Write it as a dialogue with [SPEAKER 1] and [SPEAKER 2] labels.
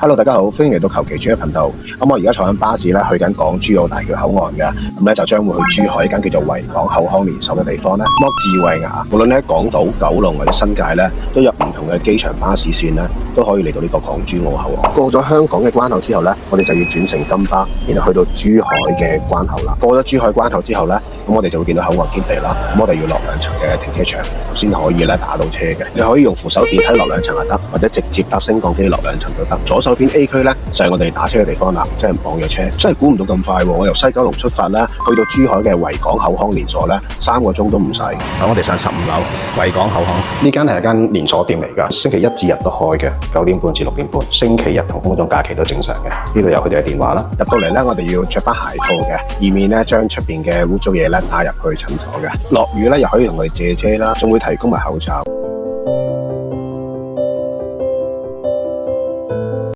[SPEAKER 1] Hello，大家好，歡迎嚟到求其煮嘅頻道。我而家坐緊巴士咧，去緊港珠澳大橋口岸嘅，就將會去珠海一間叫做維港口腔連鎖嘅地方咧。智慧牙，無論你喺港島、九龍或者新界咧，都有唔同嘅機場巴士線咧，都可以嚟到呢個港珠澳口岸。過咗香港嘅關口之後咧，我哋就要轉乘金巴，然後去到珠海嘅關口啦。過咗珠海關口之後咧，咁我哋就會見到口岸基地啦。咁我哋要落兩層嘅停車場先可以咧打到車嘅。你可以用扶手電梯落兩層就得，或者直接搭升降機落兩層就得。左手邊 A 區咧就係我哋打車嘅地方啦，即係網約車，真係估唔到咁快喎！我由西九龍出發咧，去到珠海嘅維港口腔連鎖咧，3個鐘都唔使。我哋上15樓維港口腔，呢間係一間連鎖店嚟㗎，星期一至日都開嘅，9點半至6點半，星期日同公眾假期都正常嘅。呢度有佢哋嘅電話啦。入到嚟咧，我哋要着翻鞋套嘅，以免咧將出邊嘅污糟嘢咧帶入去診所嘅。落雨咧又可以同佢哋借遮啦，仲會提供埋口罩。